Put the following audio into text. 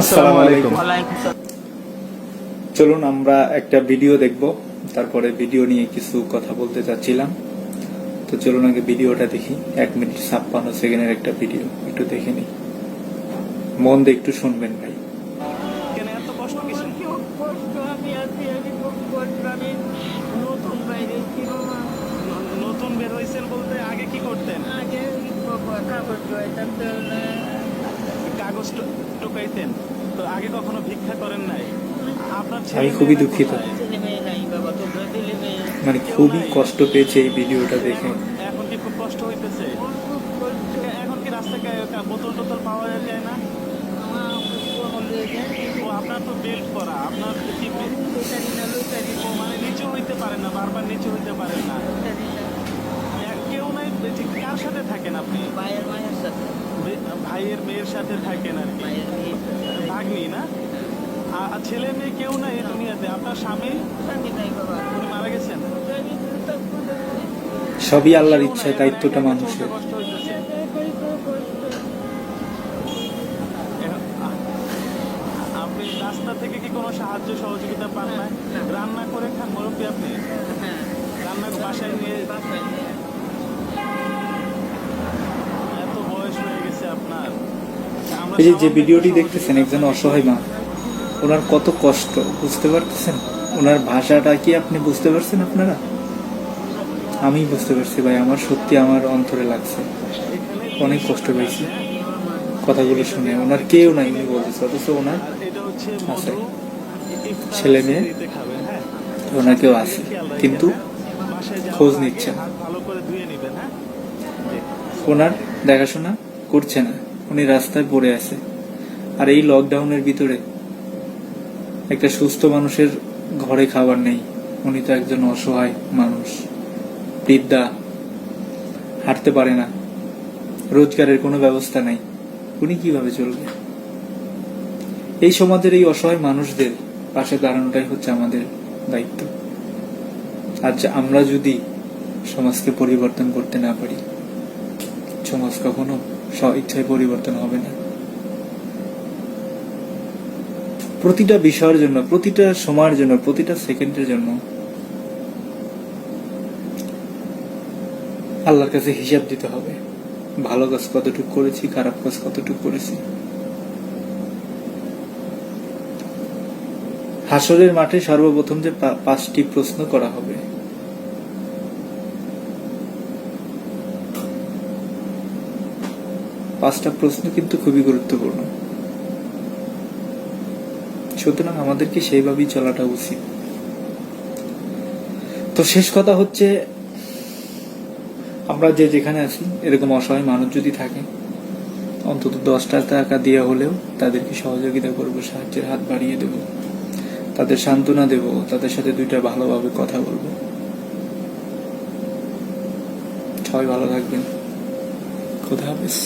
আসসালামু আলাইকুম। চলুন আমরা একটা ভিডিও দেখব, তারপরে ভিডিও নিয়ে কিছু কথা বলতে চাচ্ছিলাম। তো চলুন আগে ভিডিওটা দেখি। 1 মিনিট 56 সেকেন্ডের একটা ভিডিও, একটু দেখে নিই। মন দিয়ে একটু শুনবেন ভাই। কেন এত কষ্ট কিসের? নতুন বের হয়েছেন বলতে আগে কি করতেন? কাগজ টোকাইতেন? তো আগে কখনো ভিক্ষা করেন নাই? আপনার আমি খুবই দুঃখিত, মানে খুবই কষ্ট পেয়েছে এই ভিডিওটা দেখে। এখন কি খুব কষ্ট হইতেছে? এখন কি রাস্তায় বোতল টোতল পাওয়া যায় না? ও আপনার তো বেল্ট করা, আপনার কি ও মানে নিচু হইতে পারেন না, বারবার নিচু হইতে পারেন না। কেউ নাই, ঠিক কার সাথে থাকেন আপনি? ভাইয়ের মেয়ের সাথে থাকেন আর কি। ভাগ্নি না? আর ছেলে মেয়ে কেউ নাই এই দুনিয়াতে? আপনার স্বামী উনি মারা গেছেন? সবই আল্লাহর ইচ্ছা, দায়িত্বটা মানুষের। কষ্ট হইতেছে। আপনি রাস্তা থেকে কি কোনো সাহায্য সহযোগিতা পান না? রান্না করে খান মুরব্বী আপনি? রান্না বাসায় নিয়ে? এত বয়স হয়ে গেছে আপনার। এই যে ভিডিওটি দেখতেছেন, একজন অসহায় মা, ওনার কত কষ্ট বুঝতে পারতেছেন? ওনার ভাষাটা কি আপনি বুঝতে পারছেন? আপনারা? আমি বুঝতে পারছি ভাই, আমার সত্যি আমার অন্তরে লাগছে, অনেক কষ্ট পেয়েছি কথাগুলো শুনে। ওনার কেউ নাই উনি বলতেছে, অথচ ওনার আছে ছেলে মেয়ে, ওনার কেউ আছে, কিন্তু খোঁজ নিচ্ছে না, ভালো করে ধুয়ে নেবেন। হ্যাঁ, ওনার দেখাশোনা করছে না, উনি রাস্তায় পড়ে আছে। আর এই লকডাউনের ভিতরে একটা সুস্থ মানুষের ঘরে খাবার নেই, উনি তো একজন অসহায় মানুষ, বৃদ্ধা, হাঁটতে পারে না, রোজগারের কোনো ব্যবস্থা নাই, উনি কিভাবে চলবে? এই সমাজের এই অসহায় মানুষদের পাশে দাঁড়ানোটাই হচ্ছে আমাদের দায়িত্ব। আজ আমরা যদি সমাজকে পরিবর্তন করতে না পারি, সমাজ কখনো স্ব-ইচ্ছায় পরিবর্তন হবে না। প্রতিটা বিষয়ের জন্য, প্রতিটা সময়ের জন্য, প্রতিটা সেকেন্ডের জন্য আল্লাহর কাছে হিসাব দিতে হবে। ভালো কাজ কতটুকু করেছি, খারাপ কাজ কতটুকু করেছি। হাসরের মাঠে সর্বপ্রথম যে 5টি প্রশ্ন করা হবে, পাঁচটা প্রশ্ন কিন্তু খুবই গুরুত্বপূর্ণ। সুতরাং আমাদেরকে সেইভাবেই চলাটা উচিত। তো শেষ কথা হচ্ছে, আমরা যে যেখানে আছি, এরকম অসহায় মানুষ যদি থাকে, অন্তত 10টা টাকা দিয়ে হলেও তাদেরকে সহযোগিতা করব, সাহায্যের হাত বাড়িয়ে দেব, তাদের সান্ত্বনা দেব, তাদের সাথে 2টা ভালোভাবে কথা বলবো। সবাই ভালো থাকবেন। খোদা হাফেজ।